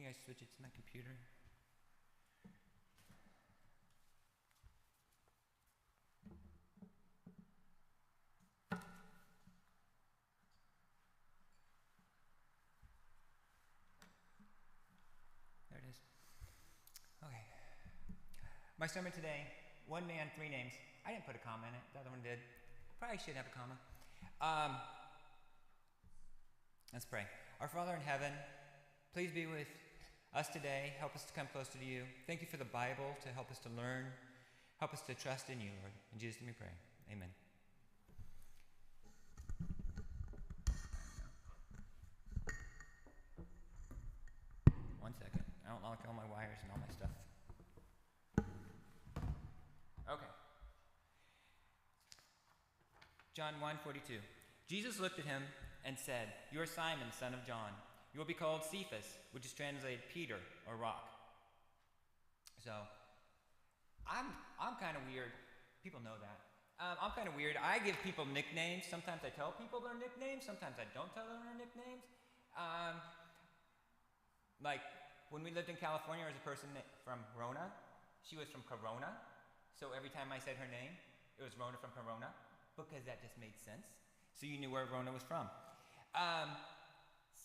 guys switch it to my computer? There it is. Okay. My sermon today, one man, three names. I didn't put a comma in it. The other one did. Probably should have a comma. Let's pray. Our Father in heaven, please be with us today. Help us to come closer to you. Thank you for the Bible to help us to learn. Help us to trust in you, Lord. In Jesus' name we pray. Amen. One second. I don't lock all my wires and all my stuff. Okay. John 1:42. Jesus looked at him and said, "You are Simon, son of John. You will be called Cephas," which is translated Peter or rock. So, I'm kind of weird. People know that. I'm kind of weird. I give people nicknames. Sometimes I tell people their nicknames. Sometimes I don't tell them their nicknames. Like when we lived in California, there was a person from Rona. She was from Corona. So every time I said her name, it was Rona from Corona, because that just made sense. So you knew where Rona was from.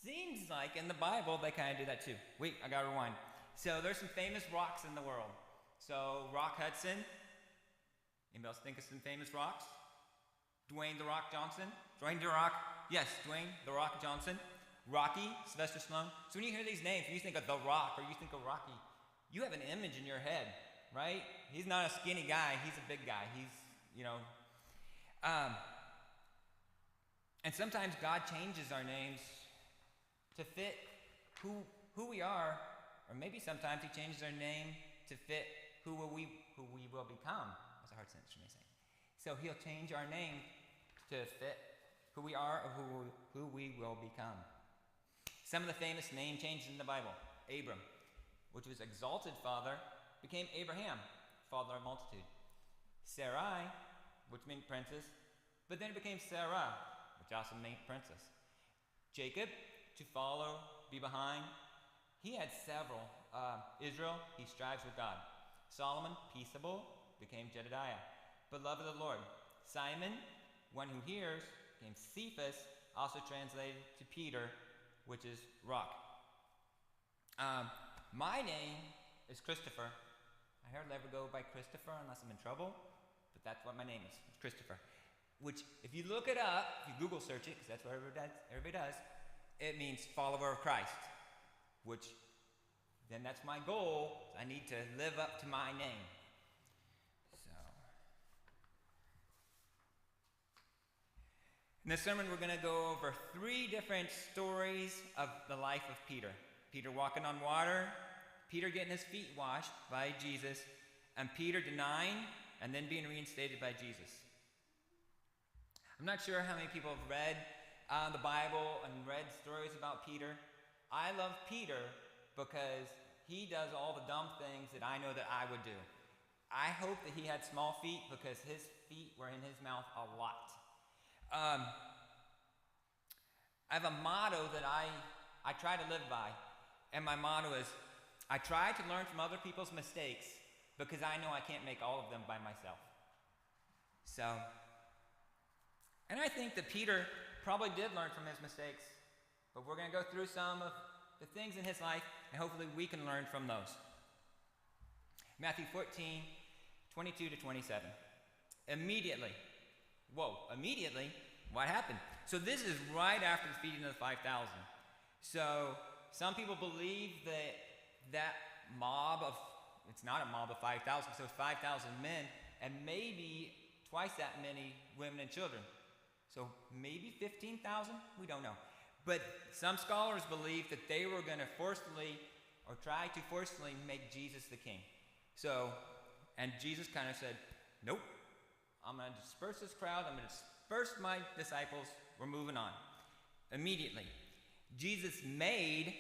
Seems like in the Bible they kind of do that too. Wait, I gotta rewind. So there's some famous rocks in the world. So Rock Hudson. Anybody else think of some famous rocks? Dwayne The Rock Johnson. Dwayne The Rock. Yes, Dwayne The Rock Johnson. Rocky, Sylvester Stallone. So when you hear these names, you think of The Rock or you think of Rocky, you have an image in your head, right? He's not a skinny guy. He's a big guy. He's, and sometimes God changes our names to fit who we are, or maybe sometimes He changes our name to fit who we will become. That's a hard sentence for me to say. So He'll change our name to fit who we are or who we will become. Some of the famous name changes in the Bible. Abram, which was exalted father, became Abraham, father of multitude. Sarai, which meant princess, but then it became Sarah, which also meant princess. Jacob, to follow, be behind. He had several. Israel, he strives with God. Solomon, peaceable, became Jedediah, beloved of the Lord. Simon, one who hears, became Cephas, also translated to Peter, which is rock. My name is Christopher. I hardly ever go by Christopher unless I'm in trouble, but that's what my name is. It's Christopher. Which, if you look it up, if you Google search it, because that's what everybody does, it means follower of Christ. Which, then that's my goal. I need to live up to my name. So, in this sermon, we're going to go over 3 different stories of the life of Peter. Peter walking on water, Peter getting his feet washed by Jesus, and Peter denying and then being reinstated by Jesus. I'm not sure how many people have read the Bible and read stories about Peter. I love Peter because he does all the dumb things that I know that I would do. I hope that he had small feet because his feet were in his mouth a lot. I have a motto that I try to live by, and my motto is, I try to learn from other people's mistakes because I know I can't make all of them by myself. So, and I think that Peter probably did learn from his mistakes, but we're going to go through some of the things in his life, and hopefully we can learn from those. Matthew 14, 22 to 27. Immediately, what happened? So this is right after the feeding of the 5,000. So some people believe that mob of, it's not a mob of 5,000, so it's 5,000 men, and maybe twice that many women and children. So maybe 15,000? We don't know. But some scholars believe that they were going to forcefully, or try to forcefully make Jesus the king. So, and Jesus kind of said, nope, I'm going to disperse this crowd, I'm going to disperse my disciples, we're moving on. Immediately, Jesus made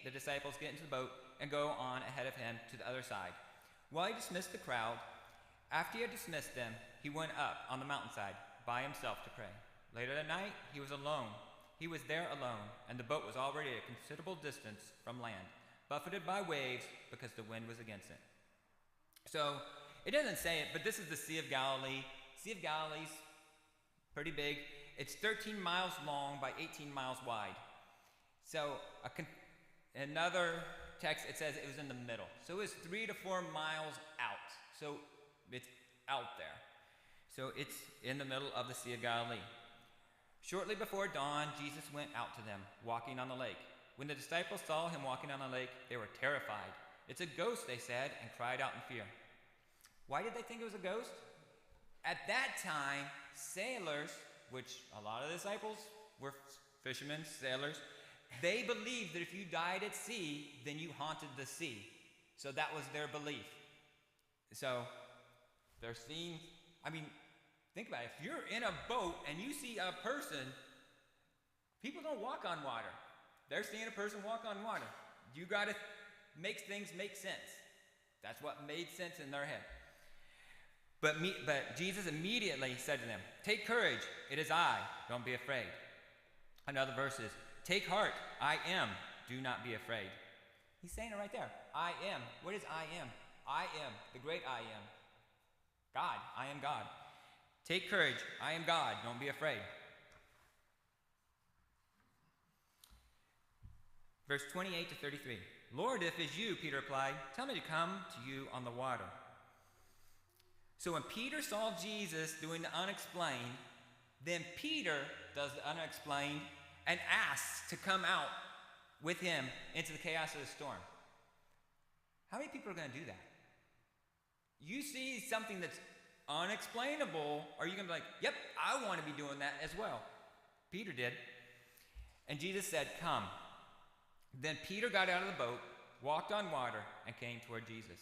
the disciples get into the boat and go on ahead of him to the other side. While he dismissed the crowd, after he had dismissed them, he went up on the mountainside by himself to pray. Later that night, he was alone. He was there alone, and the boat was already a considerable distance from land, buffeted by waves because the wind was against it. So, it doesn't say it, but this is the Sea of Galilee. Sea of Galilee's pretty big. It's 13 miles long by 18 miles wide. So, another text, it says it was in the middle. So it was 3 to 4 miles out. So it's out there. So it's in the middle of the Sea of Galilee. Shortly before dawn, Jesus went out to them, walking on the lake. When the disciples saw him walking on the lake, they were terrified. "It's a ghost," they said, and cried out in fear. Why did they think it was a ghost? At that time, sailors, which a lot of the disciples were fishermen, sailors, they believed that if you died at sea, then you haunted the sea. So that was their belief. So they're seeing, think about it. If you're in a boat and you see a person, people don't walk on water. They're seeing a person walk on water. You got to make things make sense. That's what made sense in their head. But Jesus immediately said to them, "Take courage, it is I, don't be afraid." Another verse is, "Take heart, I am, do not be afraid." He's saying it right there. I am. What is I am? I am, the great I am. God, I am God. Take courage, I am God, don't be afraid. Verse 28 to 33. "Lord, if it's you," Peter replied, "tell me to come to you on the water." So when Peter saw Jesus doing the unexplained, then Peter does the unexplained and asks to come out with him into the chaos of the storm. How many people are going to do that? You see something that's unexplainable, are you going to be like, "Yep, I want to be doing that as well"? Peter did. And Jesus said, "Come." Then Peter got out of the boat, walked on water, and came toward Jesus.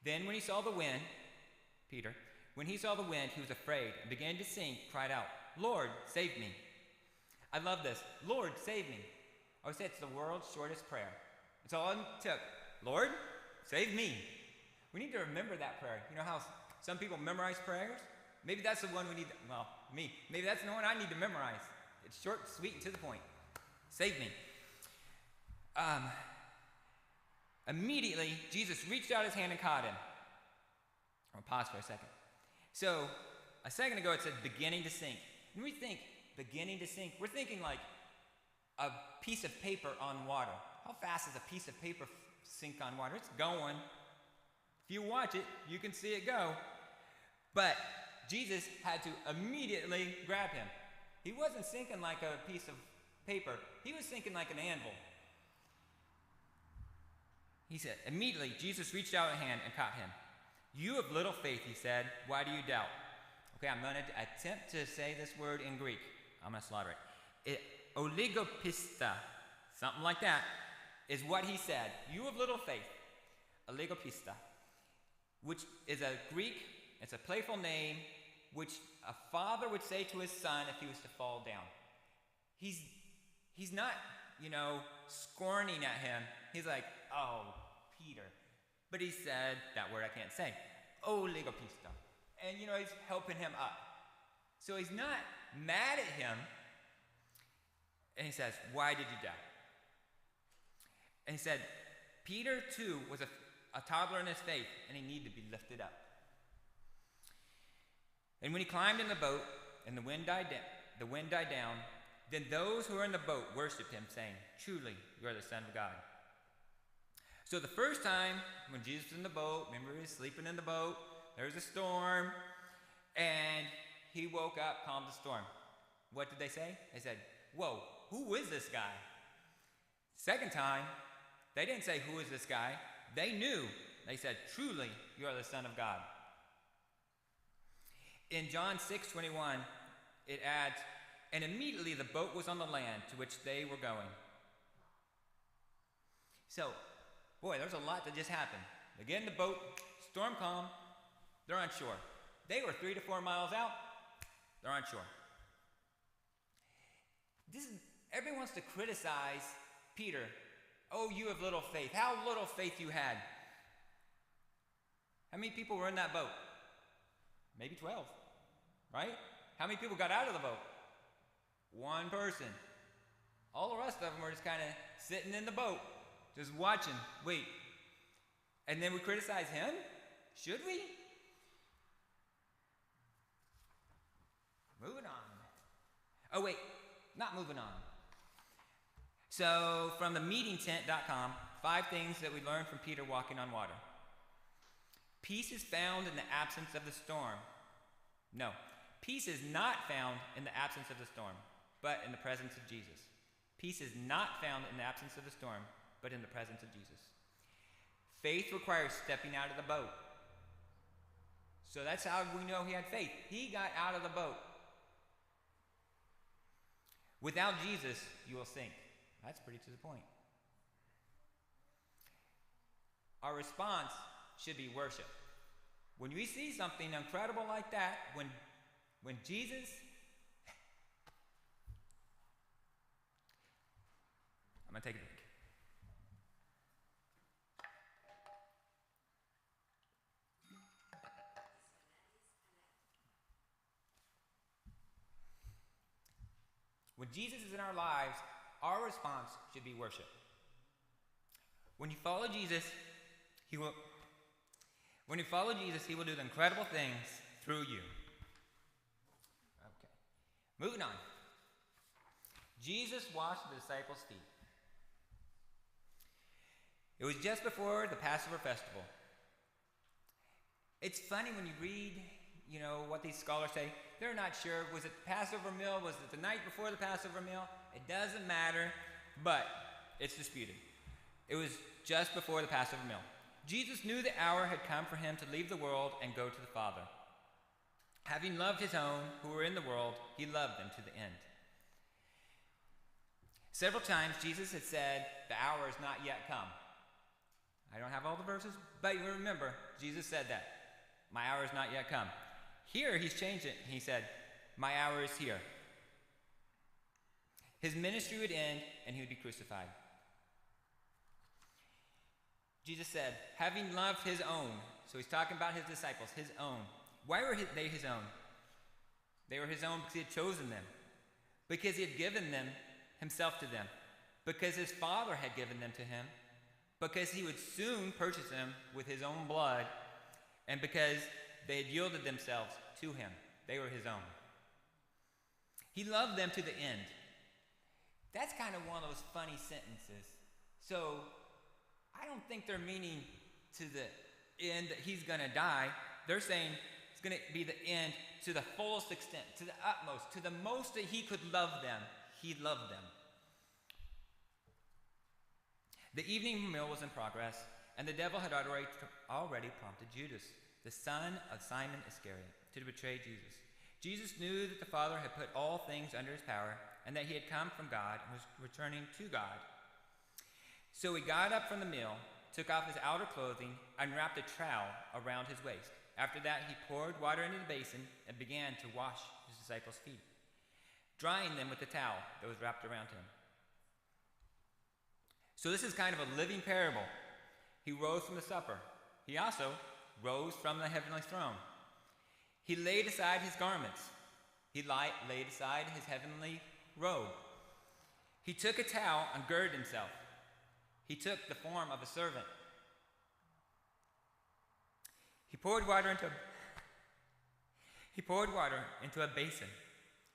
Then when he saw the wind, he was afraid and began to sink, cried out, "Lord, save me." I love this. "Lord, save me." I would say it's the world's shortest prayer. It's all it took. "Lord, save me." We need to remember that prayer. You know how some people memorize prayers? Maybe that's the one we need. Maybe that's the one I need to memorize. It's short, sweet, and to the point. Save me. Immediately, Jesus reached out his hand and caught him. I'll pause for a second. So, a second ago it said beginning to sink. When we think beginning to sink, we're thinking like a piece of paper on water. How fast does a piece of paper sink on water? It's going. If you watch it, you can see it go. But Jesus had to immediately grab him. He wasn't sinking like a piece of paper. He was sinking like an anvil. He said, immediately Jesus reached out a hand and caught him. "You have little faith," he said. "Why do you doubt?" Okay, I'm going to attempt to say this word in Greek. I'm going to slaughter it. Oligopista, something like that, is what he said. "You have little faith." Oligopista, which is a Greek, it's a playful name, which a father would say to his son if he was to fall down. He's not, scorning at him. He's like, "Oh, Peter." But he said that word I can't say. Oligopista. And, he's helping him up. So he's not mad at him. And he says, "Why did you doubt?" And he said, Peter, too, was a toddler in his faith, and he needed to be lifted up. And when he climbed in the boat, and the wind died down, then those who were in the boat worshipped him, saying, "Truly, you are the Son of God." So the first time when Jesus was in the boat, remember he was sleeping in the boat, there was a storm, and he woke up, calmed the storm. What did they say? They said, "Whoa, who is this guy?" Second time, they didn't say, "Who is this guy?" They knew. They said, "Truly, you are the Son of God." In John 6:21, it adds, "And immediately the boat was on the land to which they were going." So, there's a lot that just happened. They get in the boat, storm calm, they're on shore. They were 3 to 4 miles out, they're on shore. Everyone wants to criticize Peter. "Oh, you have little faith." How little faith you had. How many people were in that boat? Maybe 12, right? How many people got out of the boat? One person. All the rest of them were just kind of sitting in the boat, just watching. Wait. And then we criticize him? Should we? Moving on. Oh, wait. Not moving on. So, from the meetingtent.com, 5 things that we learned from Peter walking on water. Peace is found in the absence of the storm. No. Peace is not found in the absence of the storm, but in the presence of Jesus. Peace is not found in the absence of the storm, but in the presence of Jesus. Faith requires stepping out of the boat. So that's how we know he had faith. He got out of the boat. Without Jesus, you will sink. That's pretty to the point. Our response should be worship. When we see something incredible like that, when Jesus... I'm going to take a drink. When Jesus is in our lives, our response should be worship. When you follow Jesus, he will do the incredible things through you. Okay. Moving on. Jesus washed the disciples' feet. It was just before the Passover festival. It's funny when you read, what these scholars say. They're not sure. Was it the Passover meal? Was it the night before the Passover meal? It doesn't matter, but it's disputed. It was just before the Passover meal. Jesus knew the hour had come for him to leave the world and go to the Father. Having loved his own who were in the world, he loved them to the end. Several times Jesus had said, the hour has not yet come. I don't have all the verses, but you remember, Jesus said that. My hour has not yet come. Here, he's changed it. He said, my hour is here. His ministry would end, and he would be crucified. Jesus said, having loved his own. So he's talking about his disciples, his own. Why were they his own? They were his own because he had chosen them. Because he had given them himself to them. Because his Father had given them to him. Because he would soon purchase them with his own blood. And because they had yielded themselves to him. They were his own. He loved them to the end. That's kind of one of those funny sentences. So, I don't think they're meaning to the end that he's going to die. They're saying it's going to be the end to the fullest extent, to the utmost, to the most that he could love them. He loved them. The evening meal was in progress, and the devil had already prompted Judas, the son of Simon Iscariot, to betray Jesus. Jesus knew that the Father had put all things under his power, and that he had come from God and was returning to God. So he got up from the meal, took off his outer clothing, and wrapped a trowel around his waist. After that, he poured water into the basin and began to wash his disciples' feet, drying them with the towel that was wrapped around him. So this is kind of a living parable. He rose from the supper. He also rose from the heavenly throne. He laid aside his garments. He laid aside his heavenly robe. He took a towel and girded himself. He took the form of a servant. He poured water into a basin.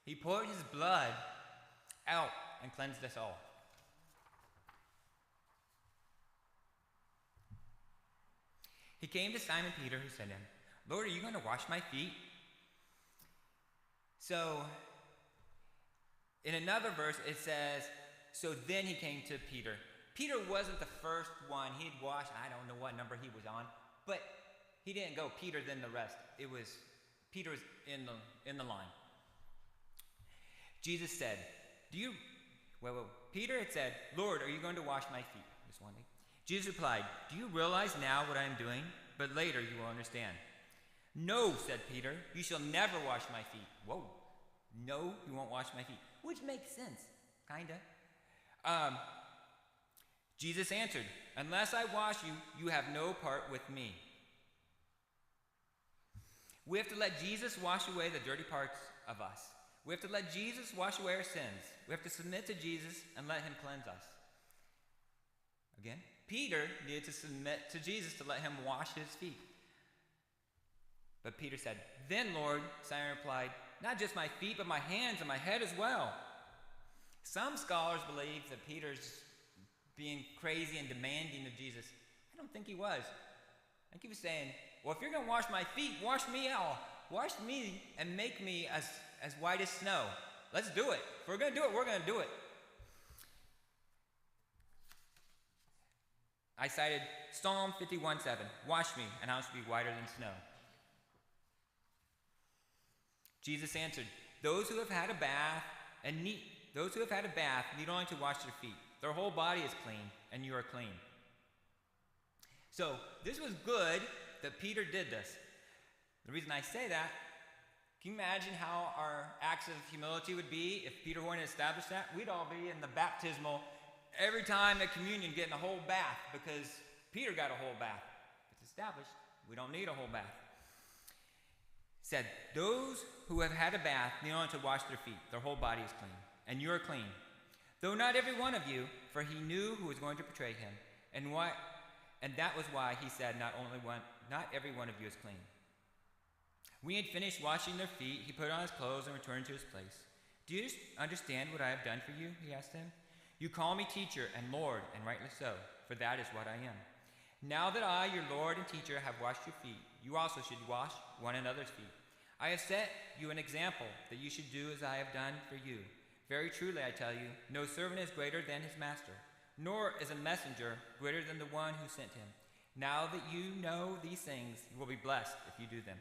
He poured his blood out and cleansed us all. He came to Simon Peter, who said to him, Lord, are you going to wash my feet? So, in another verse, it says, so then he came to Peter. Peter wasn't the first one. He'd washed, I don't know what number he was on, but he didn't go Peter, then the rest. It was, Peter was in the line. Jesus said, Peter had said, Lord, are you going to wash my feet? This one day. Jesus replied, do you realize now what I am doing? But later you will understand. No, said Peter, you shall never wash my feet. Whoa. No, you won't wash my feet. Which makes sense, kinda. Jesus answered, unless I wash you, you have no part with me. We have to let Jesus wash away the dirty parts of us. We have to let Jesus wash away our sins. We have to submit to Jesus and let him cleanse us. Again, Peter needed to submit to Jesus to let him wash his feet. But Peter said, "Then, Lord," Simon replied, "not just my feet, but my hands and my head as well." Some scholars believe that Peter's being crazy and demanding of Jesus. I don't think he was. I think he was saying, well, if you're going to wash my feet, wash me all. Wash me and make me as white as snow. Let's do it. If we're going to do it, we're going to do it. I cited Psalm 51:7. Wash me, and I shall be whiter than snow. Jesus answered, those who have had a bath need only to wash their feet. Their whole body is clean, and you are clean. So this was good that Peter did this. The reason I say that, can you imagine how our acts of humility would be if Peter hadn't established that? We'd all be in the baptismal every time at communion getting a whole bath because Peter got a whole bath. It's established. We don't need a whole bath. It said, those who have had a bath need only to wash their feet. Their whole body is clean, and you are clean. Though not every one of you, for he knew who was going to betray him, and that was why he said, not every one of you is clean. When he had finished washing their feet, he put on his clothes and returned to his place. Do you understand what I have done for you? He asked him. You call me teacher and Lord, and rightly so, for that is what I am. Now that I, your Lord and teacher, have washed your feet, you also should wash one another's feet. I have set you an example that you should do as I have done for you. Very truly, I tell you, no servant is greater than his master, nor is a messenger greater than the one who sent him. Now that you know these things, you will be blessed if you do them.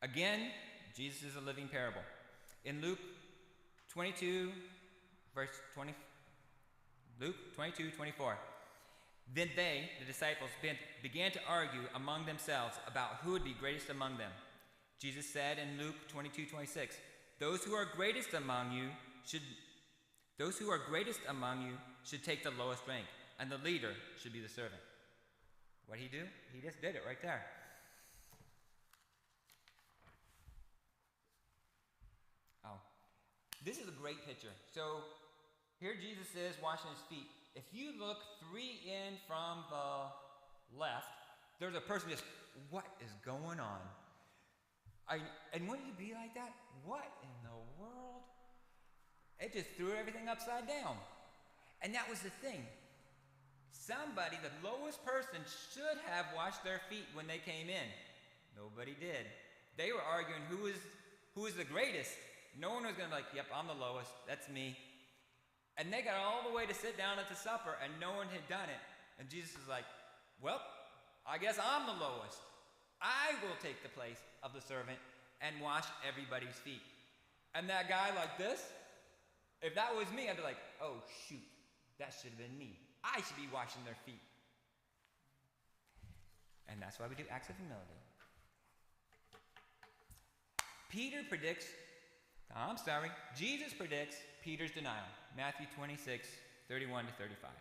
Again, Jesus is a living parable. In Luke 22, verse 20, Luke 22:24. Then they, the disciples, began to argue among themselves about who would be greatest among them. Jesus said in Luke 22:26, those who are greatest among you should take the lowest rank, and the leader should be the servant. What did he do? He just did it right there. Oh, this is a great picture. So here Jesus is washing his feet. If you look 3 in from the left, there's a person just, what is going on? And wouldn't you be like that? What in the world? It just threw everything upside down. And that was the thing. Somebody, the lowest person, should have washed their feet when they came in. Nobody did. They were arguing who is the greatest. No one was going to be like, yep, I'm the lowest. That's me. And they got all the way to sit down at the supper, and no one had done it. And Jesus is like, well, I guess I'm the lowest. I will take the place of the servant and wash everybody's feet. And that guy like this, if that was me, I'd be like, oh, shoot, that should have been me. I should be washing their feet. And that's why we do acts of humility. Jesus predicts Peter's denial. Matthew 26:31-35.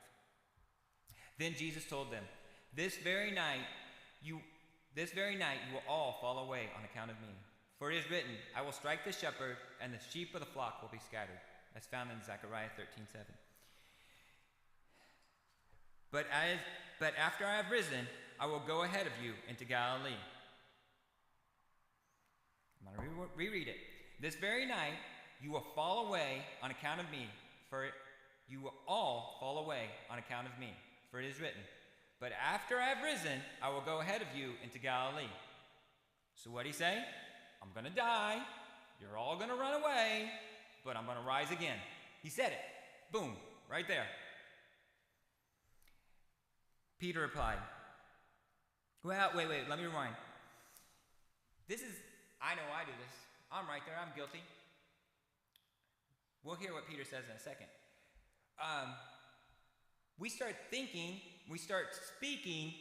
Then Jesus told them, This very night you will all fall away on account of me. For it is written, I will strike the shepherd, and the sheep of the flock will be scattered. That's found in Zechariah 13:7. But after I have risen, I will go ahead of you into Galilee. I'm going to reread it. This very night you will fall away on account of me, for you will all fall away on account of me. For it is written, but after I have risen, I will go ahead of you into Galilee. So what did he say? I'm going to die. You're all going to run away, but I'm going to rise again. He said it. Boom, right there. Peter replied, well, wait, let me rewind. I know I do this. I'm right there. I'm guilty. We'll hear what Peter says in a second. We start thinking, we start speaking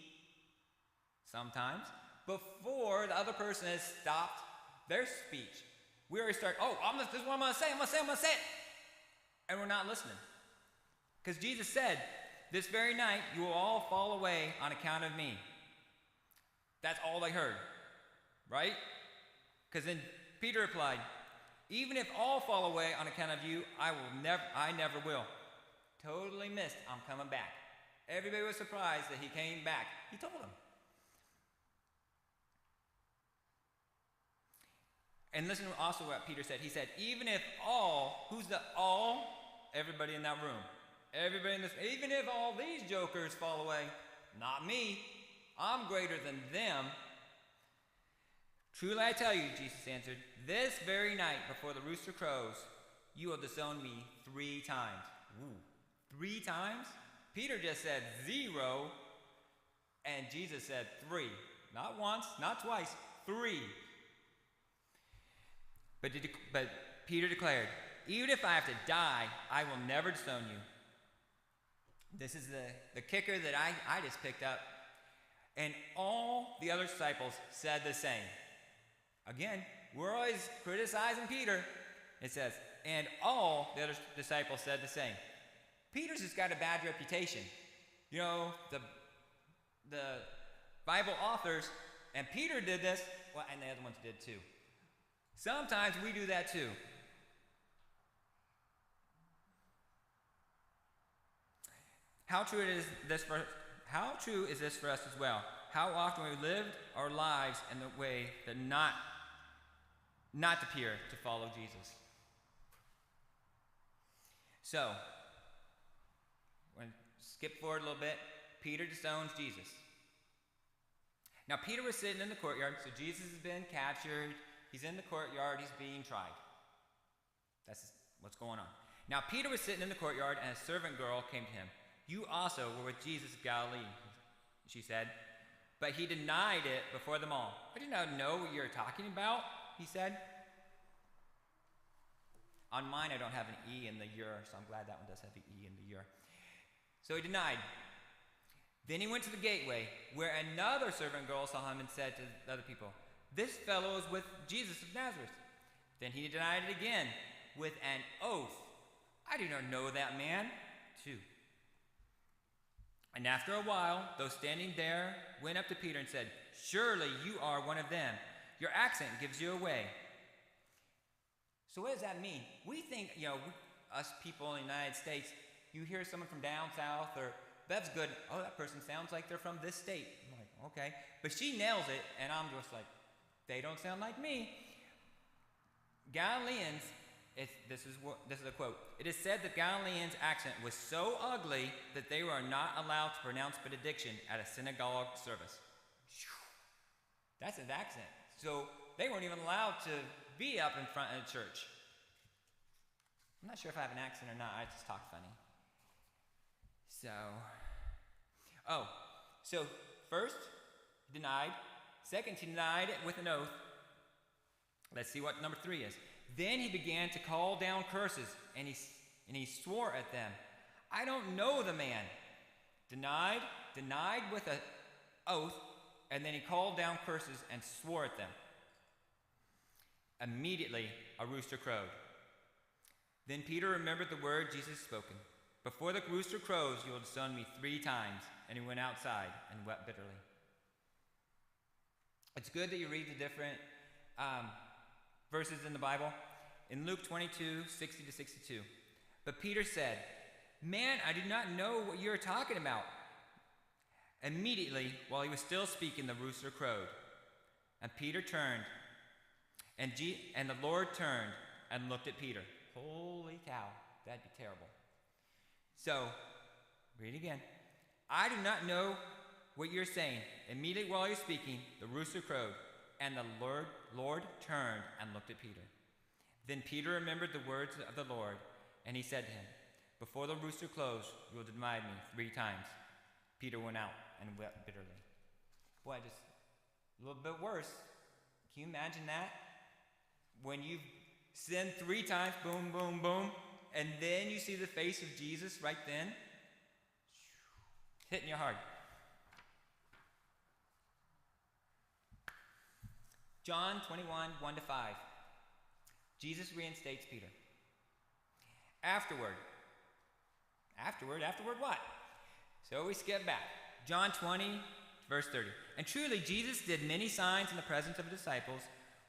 sometimes before the other person has stopped their speech. We already start, this is what I'm going to say, I'm going to say it. And we're not listening. Because Jesus said, this very night you will all fall away on account of me. That's all they heard, right? Because in Peter replied, even if all fall away on account of you, I never will. Totally missed, I'm coming back. Everybody was surprised that he came back. He told them. And listen also what Peter said. He said, even if all, who's the all? Everybody in that room. Everybody in this, even if all these jokers fall away, not me. I'm greater than them. Truly I tell you, Jesus answered, this very night before the rooster crows, you will disown me 3 times. Ooh, 3 times? Peter just said 0, and Jesus said 3. Not once, not twice, 3. But Peter declared, even if I have to die, I will never disown you. This is the kicker that I just picked up. And all the other disciples said the same. Again, we're always criticizing Peter. It says, and all the other disciples said the same. Peter's just got a bad reputation. You know, the Bible authors, and Peter did this, well, and the other ones did too. Sometimes we do that too. How true is this for us as well? How often we lived our lives in the way that not appear to follow Jesus. So, we're going to skip forward a little bit. Peter disowns Jesus. Now, Peter was sitting in the courtyard, so Jesus has been captured. He's in the courtyard. He's being tried. That's what's going on. Now, Peter was sitting in the courtyard, and a servant girl came to him. You also were with Jesus of Galilee, she said. But he denied it before them all. I do not know what you're talking about, he said. On mine, I don't have an E in the year, so I'm glad that one does have an E in the year. So he denied. Then he went to the gateway, where another servant girl saw him and said to the other people, this fellow is with Jesus of Nazareth. Then he denied it again with an oath. I do not know that man, too. And after a while, those standing there went up to Peter and said, surely you are one of them. Your accent gives you away. So what does that mean? We think, us people in the United States, you hear someone from down south or that's good. Oh, that person sounds like they're from this state. I'm like, okay. But she nails it, and I'm just like, they don't sound like me. Galileans, this is a quote. It is said that Galileans' accent was so ugly that they were not allowed to pronounce benediction at a synagogue service. That's his accent. So they weren't even allowed to be up in front of the church. I'm not sure if I have an accent or not. I just talk funny. So first, denied. Second, he denied it with an oath. Let's see what number 3 is. Then he began to call down curses, and he swore at them. I don't know the man. Denied with an oath, and then he called down curses and swore at them. Immediately, a rooster crowed. Then Peter remembered the word Jesus had spoken. Before the rooster crows, you will disown me 3 times. And he went outside and wept bitterly. It's good that you read the different verses in the Bible. In Luke 22, 60 to 62. But Peter said, man, I do not know what you are talking about. Immediately, while he was still speaking, the rooster crowed. And Peter turned, and the Lord turned and looked at Peter. Holy cow, that'd be terrible. So, read again. I do not know what you're saying. Immediately while he was speaking, the rooster crowed, and the Lord turned and looked at Peter. Then Peter remembered the words of the Lord, and he said to him, before the rooster crows, you will deny me 3 times. Peter went out and wept bitterly. Boy, just a little bit worse. Can you imagine that? When you've sinned 3 times, boom, boom, boom, and then you see the face of Jesus right then, hitting you hard. John 21, 1 to 5. Jesus reinstates Peter. Afterward what? So we skip back. John 20, verse 30. And truly Jesus did many signs in the presence of the disciples,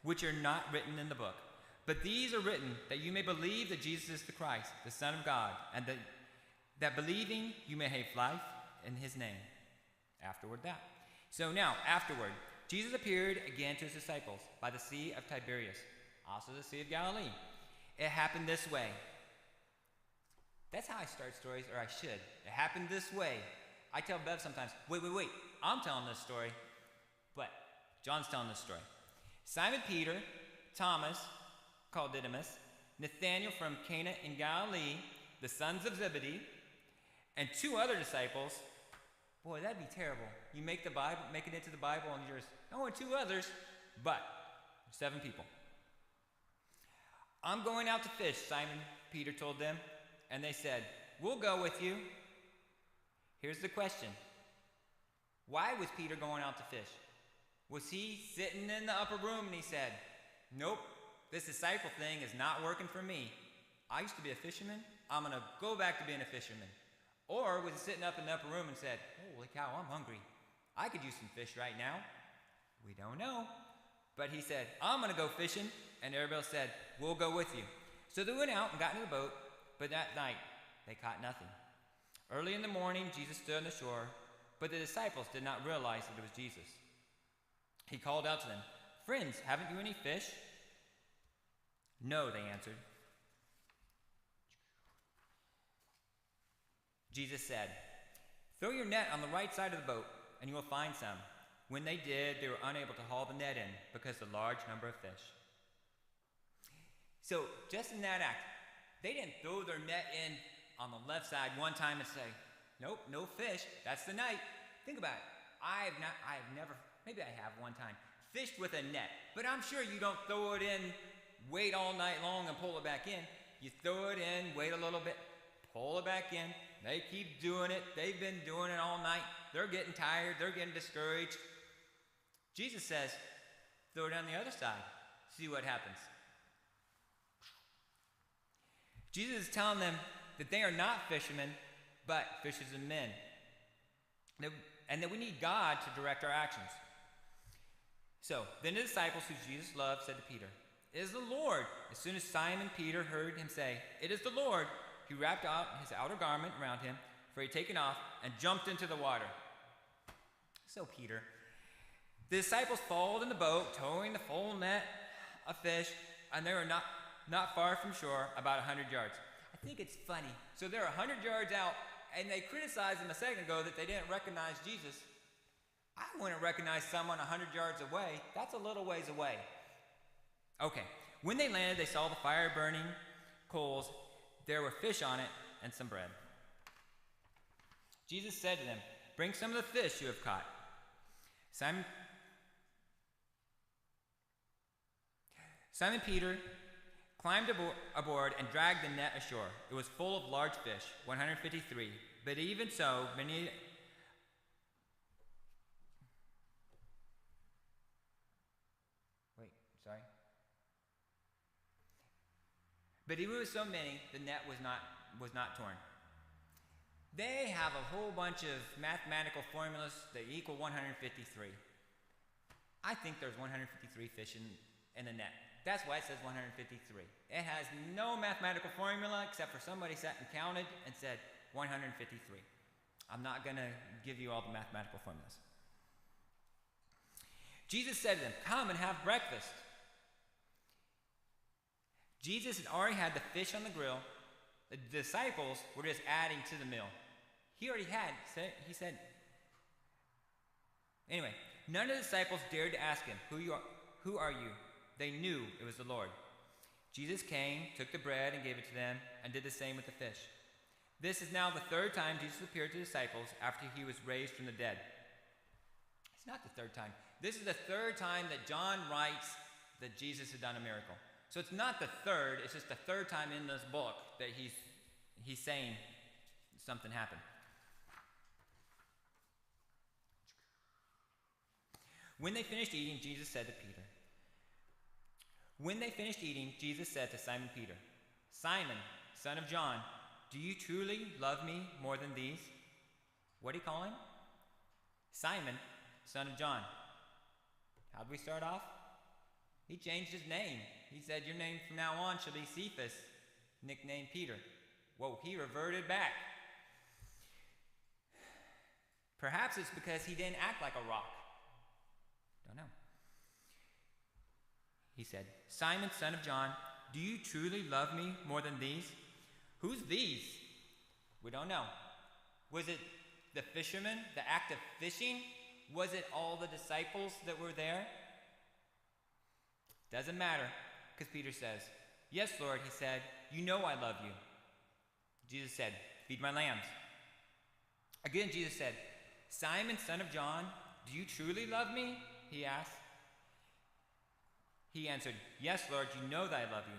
which are not written in the book. But these are written that you may believe that Jesus is the Christ, the Son of God, and that believing you may have life in his name. Afterward that. So now, afterward, Jesus appeared again to his disciples by the Sea of Tiberias, also the Sea of Galilee. It happened this way. That's how I start stories, or I should. It happened this way. I tell Bev sometimes, wait, I'm telling this story, but John's telling this story. Simon Peter, Thomas, called Didymus, Nathanael from Cana in Galilee, the sons of Zebedee, and 2 other disciples. Boy, that'd be terrible. You make it into the Bible, and you're just, and 2 others, but 7 people. I'm going out to fish, Simon Peter told them, and they said, we'll go with you. Here's the question. Why was Peter going out to fish? Was he sitting in the upper room and he said, nope, this disciple thing is not working for me. I used to be a fisherman. I'm going to go back to being a fisherman. Or was he sitting up in the upper room and said, holy cow, I'm hungry. I could use some fish right now. We don't know. But he said, I'm going to go fishing. And everybody else said, we'll go with you. So they went out and got into the boat, but that night they caught nothing. Early in the morning, Jesus stood on the shore, but the disciples did not realize that it was Jesus. He called out to them, friends, haven't you any fish? No, they answered. Jesus said, throw your net on the right side of the boat, and you will find some. When they did, they were unable to haul the net in because of the large number of fish. So, just in that act, they didn't throw their net in on the left side one time and say, nope, no fish, that's the night. Think about it. I have never, maybe I have one time, fished with a net. But I'm sure you don't throw it in, wait all night long and pull it back in. You throw it in, wait a little bit, pull it back in. They keep doing it. They've been doing it all night. They're getting tired. They're getting discouraged. Jesus says, throw it on the other side. See what happens. Jesus is telling them that they are not fishermen, but fishers of men. And that we need God to direct our actions. So, then the disciples who Jesus loved said to Peter, it is the Lord. As soon as Simon Peter heard him say, it is the Lord, he wrapped out his outer garment around him, for he had taken off, and jumped into the water. So Peter, the disciples followed in the boat, towing the full net of fish, and they were not far from shore, about 100 yards. I think it's funny. So they're 100 yards out, and they criticized them a second ago that they didn't recognize Jesus. I wouldn't recognize someone 100 yards away. That's a little ways away. Okay, when they landed, they saw the fire burning coals. There were fish on it and some bread. Jesus said to them, bring some of the fish you have caught. Simon Peter climbed aboard and dragged the net ashore. It was full of large fish, 153. But even so, many... But even with so many, the net was not torn. They have a whole bunch of mathematical formulas that equal 153. I think there's 153 fish in the net. That's why it says 153. It has no mathematical formula except for somebody sat and counted and said 153. I'm not going to give you all the mathematical formulas. Jesus said to them, come and have breakfast. Jesus had already had the fish on the grill. The disciples were just adding to the meal. He already had, he said. Anyway, none of the disciples dared to ask him, who are you? They knew it was the Lord. Jesus came, took the bread and gave it to them, and did the same with the fish. This is now the 3rd time Jesus appeared to the disciples after he was raised from the dead. It's not the 3rd time. This is the 3rd time that John writes that Jesus had done a miracle. So it's not the 3rd, it's just the 3rd time in this book that he's saying something happened. When they finished eating, Jesus said to Simon Peter, Simon, son of John, do you truly love me more than these? What do you call him? Simon, son of John. How did we start off? He changed his name. He said, your name from now on shall be Cephas, nicknamed Peter. Whoa, he reverted back. Perhaps it's because he didn't act like a rock. Don't know. He said, Simon, son of John, do you truly love me more than these? Who's these? We don't know. Was it the fishermen, the act of fishing? Was it all the disciples that were there? Doesn't matter, because Peter says, yes, Lord, he said, you know I love you. Jesus said, feed my lambs. Again, Jesus said, Simon, son of John, do you truly love me? He asked. He answered, yes, Lord, you know that I love you.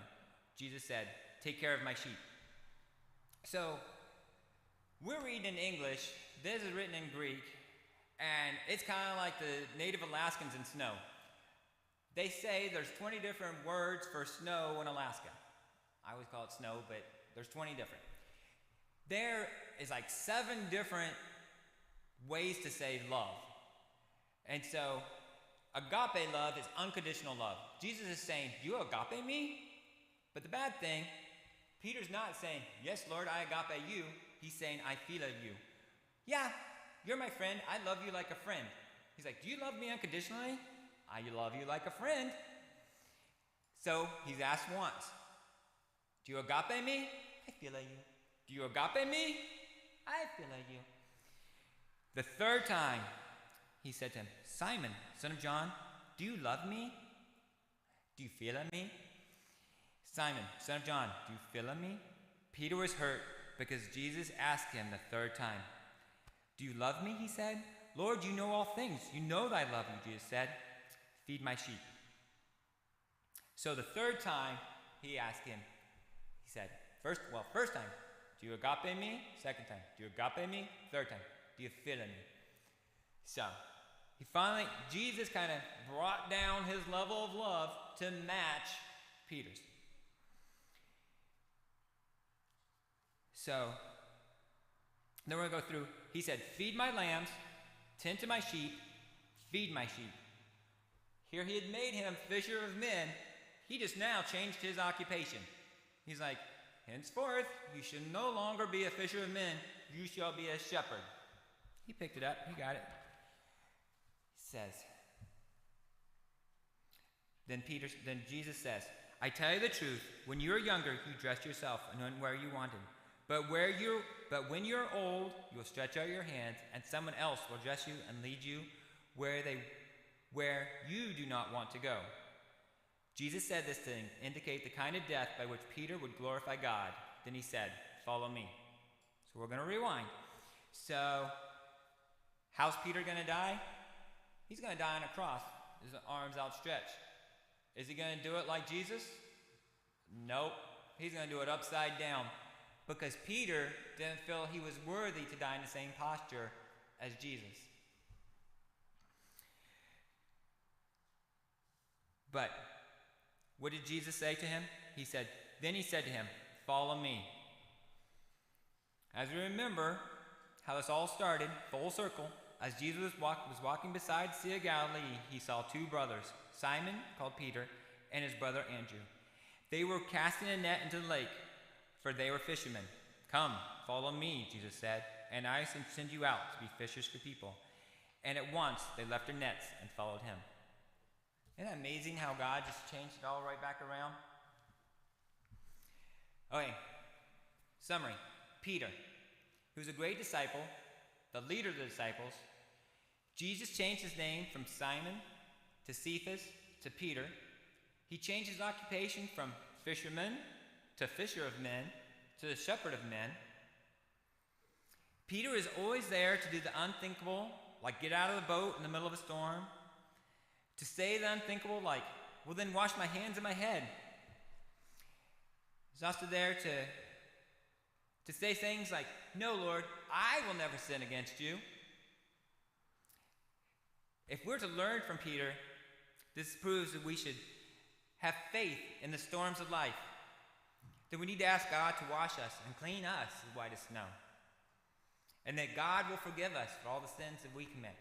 Jesus said, take care of my sheep. So, we're reading in English. This is written in Greek. And it's kind of like the native Alaskans in snow. They say there's 20 different words for snow in Alaska. I always call it snow, but there's 20 different. There is like 7 different ways to say love. And so, agape love is unconditional love. Jesus is saying, do you agape me? But the bad thing, Peter's not saying, yes, Lord, I agape you. He's saying, I phila you. Yeah, you're my friend. I love you like a friend. He's like, do you love me unconditionally? I love you like a friend. So he's asked once, do you agape me? I phila you. Do you agape me? I phila you. The third time, he said to him, Simon, son of John, do you love me? Do you phila me? Simon, son of John, do you phila me? Peter was hurt because Jesus asked him the third time. Do you love me, he said. Lord, you know all things. You know that I love you, Jesus said. Feed my sheep. So the third time he asked him, he said, first time, do you agape me? Second time, do you agape me? Third time, do you phila me? So, Jesus kind of brought down his level of love to match Peter's. So, then we're going to go through. He said, feed my lambs, tend to my sheep, feed my sheep. Here he had made him fisher of men. He just now changed his occupation. He's like, henceforth, you shall no longer be a fisher of men. You shall be a shepherd. He picked it up. He got it. He says, then Jesus says, I tell you the truth, when you were younger, you dressed yourself and went where you wanted. But when you're old, you will stretch out your hands, and someone else will dress you and lead you where you do not want to go. Jesus said this to indicate the kind of death by which Peter would glorify God. Then he said, follow me. So we're going to rewind. So, how's Peter going to die? He's going to die on a cross, his arms outstretched. Is he going to do it like Jesus? Nope. He's going to do it upside down. Because Peter didn't feel he was worthy to die in the same posture as Jesus. But what did Jesus say to him? Then he said to him, follow me. As we remember how this all started, full circle, as Jesus was walking beside the Sea of Galilee, he saw 2 brothers, Simon, called Peter, and his brother Andrew. They were casting a net into the lake, for they were fishermen. Come, follow me, Jesus said, and I shall send you out to be fishers for people. And at once they left their nets and followed him. Isn't that amazing how God just changed it all right back around? Okay, summary. Peter, who's a great disciple, the leader of the disciples. Jesus changed his name from Simon to Cephas to Peter. He changed his occupation from fisherman to fisher of men, to the shepherd of men. Peter is always there to do the unthinkable, like get out of the boat in the middle of a storm. To say the unthinkable, like, well then wash my hands and my head. He's also there to say things like, no, Lord, I will never sin against you. If we're to learn from Peter, this proves that we should have faith in the storms of life. That we need to ask God to wash us and clean us as white as snow. And that God will forgive us for all the sins that we commit.